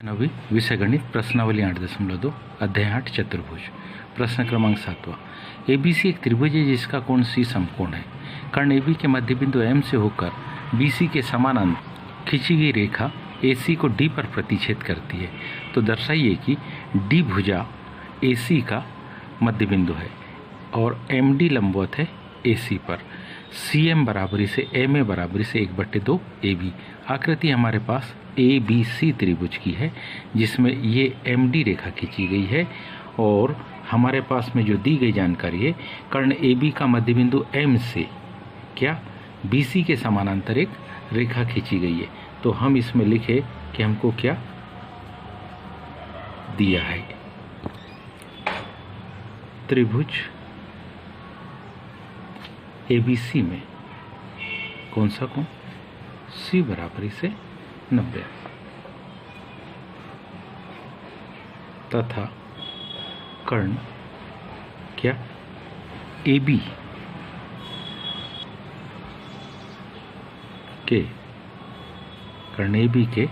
नवी विषय गणित प्रश्नावली 8.2 अध्याय 8 चतुर्भुज। प्रश्न क्रमांक 7वां। एबीसी एक त्रिभुज है जिसका कोण सी समकोण है। कर्ण एबी के मध्य बिंदु एम से होकर बीसी के समानांतर खींची गई रेखा एसी को डी पर प्रतिच्छेद करती है। तो दर्शाइए कि डी भुजा एसी का मध्य बिंदु है और एम डी लंबवत है एसी पर। सी एम बराबरी से एम ए बराबरी से 1/2 ए बी। आकृति हमारे पास ए बी सी त्रिभुज की है जिसमें ये एम डी रेखा खींची गई है और हमारे पास में जो दी गई जानकारी है कर्ण ए बी का मध्य बिंदु एम से क्या बी सी के समानांतर एक रेखा खींची गई है। तो हम इसमें लिखे कि हमको क्या दिया है, त्रिभुज एबीसी में कौन सा कोण सी बराबरी से 90 तथा कर्ण क्या ए बी के कर्ण ए बी के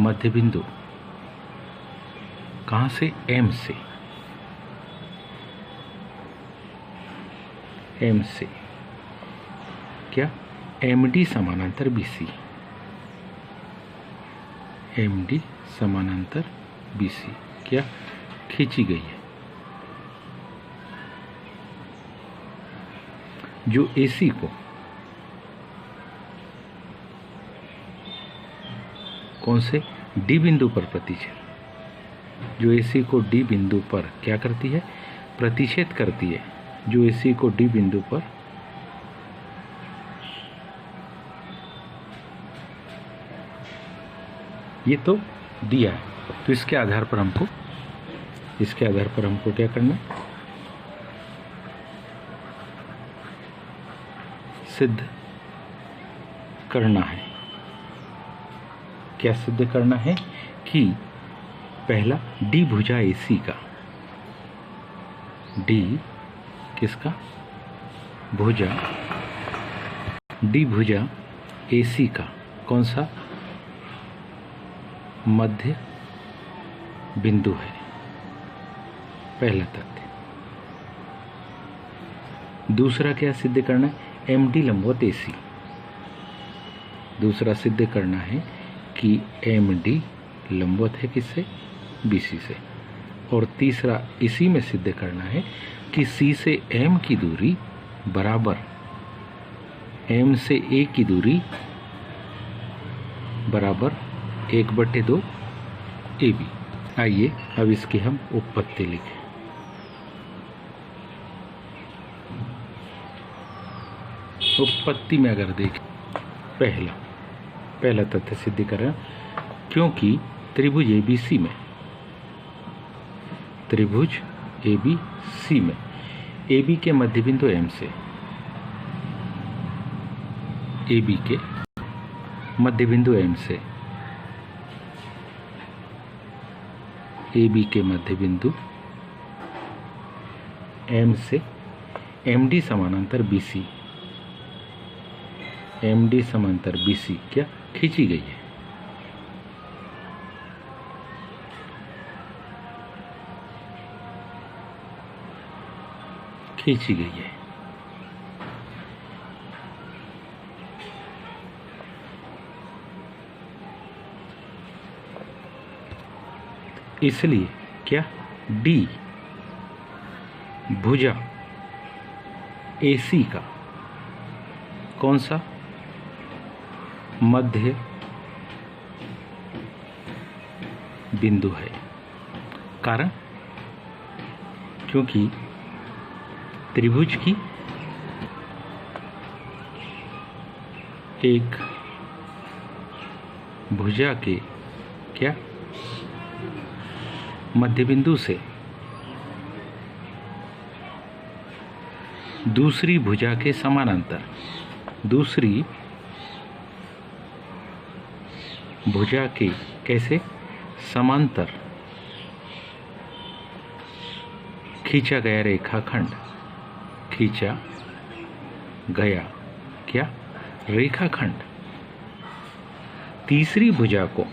मध्य बिंदु कहाँ से एम से क्या एम डी समानांतर बीसी, एम डी समानांतर बीसी क्या खींची गई है। जो एसी को कौन से डी बिंदु पर प्रतिच्छेद, जो एसी को डी बिंदु पर क्या करती है प्रतिच्छेद करती है। जो एसी को डी बिंदु पर ये तो दिया है। तो इसके आधार पर हमको क्या करना है, सिद्ध करना है। क्या सिद्ध करना है कि पहला डी भुजा एसी का, डी किसका भुजा, डी भुजा एसी का कौन सा मध्य बिंदु है, पहला तथ्य। दूसरा क्या सिद्ध करना है, एम डी लंबवत एसी। दूसरा सिद्ध करना है कि एम डी लंबवत है किससे, बीसी से। और तीसरा इसी में सिद्ध करना है कि सी से एम की दूरी बराबर एम से ए की दूरी बराबर 1/2 ए बी। आइए अब इसकी हम उत्पत्ति लिखें। उत्पत्ति में अगर देखें, पहला तथ्य सिद्ध कर रहे हैं क्योंकि त्रिभुज एबीसी में, त्रिभुज एबीसी में एबी के मध्य बिंदु एम से, एबी के मध्य बिंदु एम से, एबी के मध्य बिंदु एम से एम डी समानांतर बीसी, एम डी समांतर बीसी क्या खींची गई है। खींची गई है। इसलिए क्या डी भुजा एसी का कौन सा मध्य बिंदु है। कारण क्योंकि त्रिभुज की एक भुजा के क्या मध्य बिंदु से दूसरी भुजा के समानांतर, दूसरी भुजा के कैसे समांतर खींचा गया रेखाखंड, खींचा गया क्या रेखाखंड तीसरी भुजा को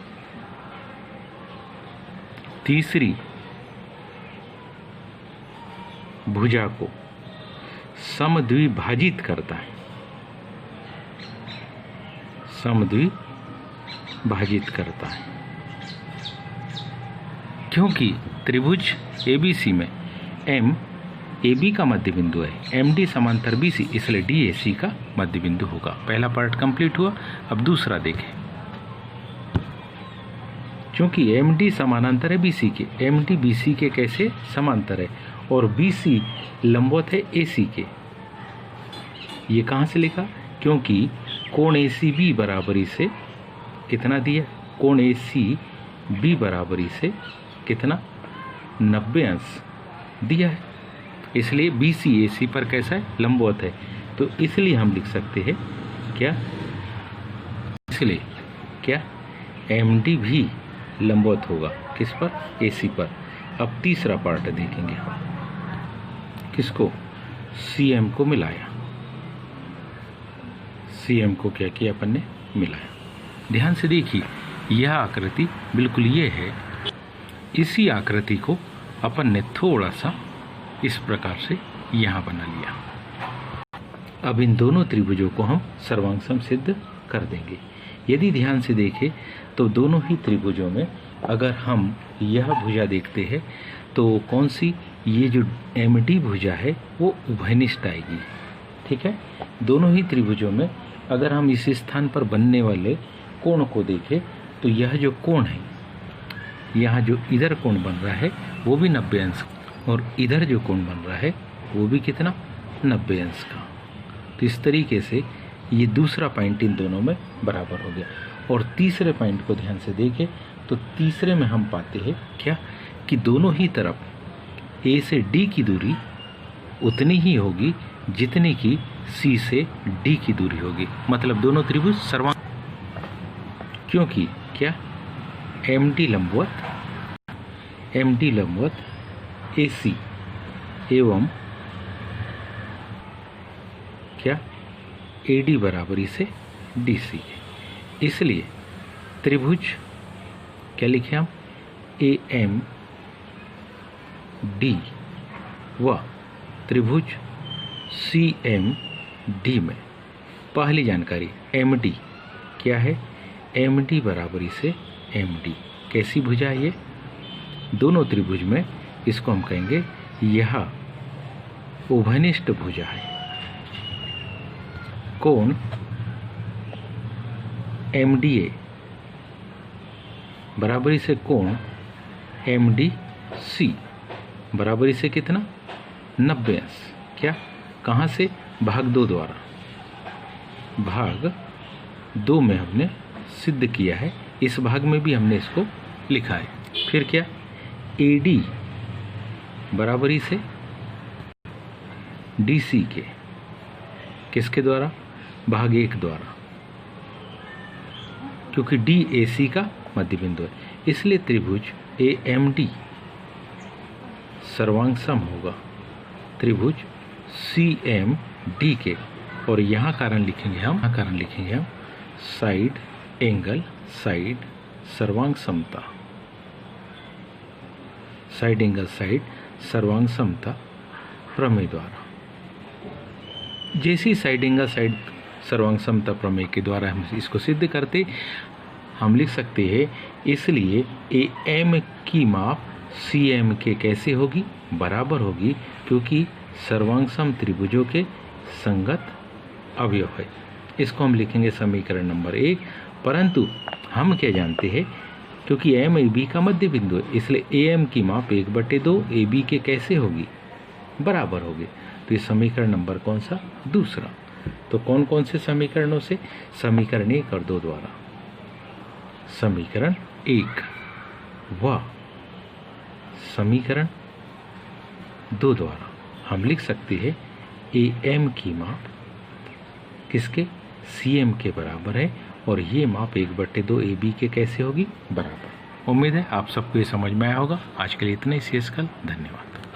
तीसरी भुजा को समद्विभाजित करता है, समद्विभाजित करता है, क्योंकि त्रिभुज एबीसी में एम AB का मध्य बिंदु है, MD समांतर BC, इसलिए DAC का मध्य बिंदु होगा। पहला पार्ट कंप्लीट हुआ। अब दूसरा देखें। क्योंकि MD समानांतर है BC के, MD BC के कैसे समांतर है और BC लंबवत है AC के। ये कहाँ से लिखा? क्योंकि कोण ACB बराबरी से कितना दिया? कोण ACB बराबरी से कितना? 90 अंश दिया है, इसलिए BC AC पर कैसा है? लंबवत है। तो इसलिए हम लिख सकते हैं क्या? इसलिए क्या MD भी लंबवत होगा किस पर? AC पर। अब तीसरा पार्ट देखेंगे हम, किसको? CM को मिलाया। CM को क्या किया अपन ने? मिलाया। ध्यान से देखिए, यह आकृति बिल्कुल ये है। इसी आकृति को अपन ने थोड़ा सा इस प्रकार से यहाँ बना लिया। अब इन दोनों त्रिभुजों को हम सर्वांग सिद्ध कर देंगे। यदि ध्यान से देखें तो दोनों ही त्रिभुजों में अगर हम यह भुजा देखते हैं तो कौन सी? ये जो MD भुजा है वो उभयनिष्ठ आएगी। ठीक है। दोनों ही त्रिभुजों में अगर हम इस स्थान पर बनने वाले कोण को देखें तो यह जो कोण है, यहाँ जो इधर कोण बन रहा है वो भी 90 अंश, और इधर जो कोण बन रहा है वो भी कितना? 90 अंश का। तो इस तरीके से ये दूसरा पॉइंट इन दोनों में बराबर हो गया। और तीसरे पॉइंट को ध्यान से देखें तो तीसरे में हम पाते हैं क्या? कि दोनों ही तरफ A से D की दूरी उतनी ही होगी जितनी की C से D की दूरी होगी। मतलब दोनों त्रिभुज सर्वांग, क्योंकि क्या? MD लंबवत AC एवं क्या? AD बराबरी से DC है। इसलिए त्रिभुज क्या लिखे हम? AMD व त्रिभुज CMD में पहली जानकारी MD क्या है? MD बराबरी से MD कैसी भुजा है? ये दोनों त्रिभुज में इसको हम कहेंगे यह उभयनिष्ठ भुजा है। कोण MDA बराबरी से कोण MDC बराबरी से कितना? 90 अंश। क्या? कहाँ से? भाग 2 द्वारा। भाग 2 में हमने सिद्ध किया है, इस भाग में भी हमने इसको लिखा है। फिर क्या? AD बराबरी से DC के, किसके द्वारा? भाग 1 द्वारा, क्योंकि DAC का मध्य बिंदु है, इसलिए त्रिभुज AMD सर्वांग सम होगा त्रिभुज CMD के। और यहाँ कारण लिखेंगे हम, साइड एंगल साइड सर्वांग समता, साइड एंगल साइड सर्वांग समता प्रमेय द्वारा। जैसी साइड एंगल साइड सर्वांग समता प्रमेय के द्वारा हम इसको सिद्ध करते, हम लिख सकते हैं इसलिए AM की माप CM के कैसे होगी? बराबर होगी, क्योंकि सर्वांग सम त्रिभुजों के संगत अवयव है। इसको हम लिखेंगे समीकरण नंबर 1। परंतु हम क्या जानते हैं? क्योंकि M AB का मध्य बिंदु है, इसलिए AM की माप 1/2 AB के कैसे होगी? बराबर होगी। तो ये समीकरण नंबर कौन सा? दूसरा। तो कौन कौन से समीकरणों से? समीकरण 1 और 2 द्वारा। समीकरण 1 व समीकरण 2 द्वारा हम लिख सकते हैं AM की माप किसके? CM के बराबर है, और ये माप 1/2 AB के कैसे होगी? बराबर। उम्मीद है आप सबको ये समझ में आया होगा। आज के लिए इतना ही। शेष कल। धन्यवाद।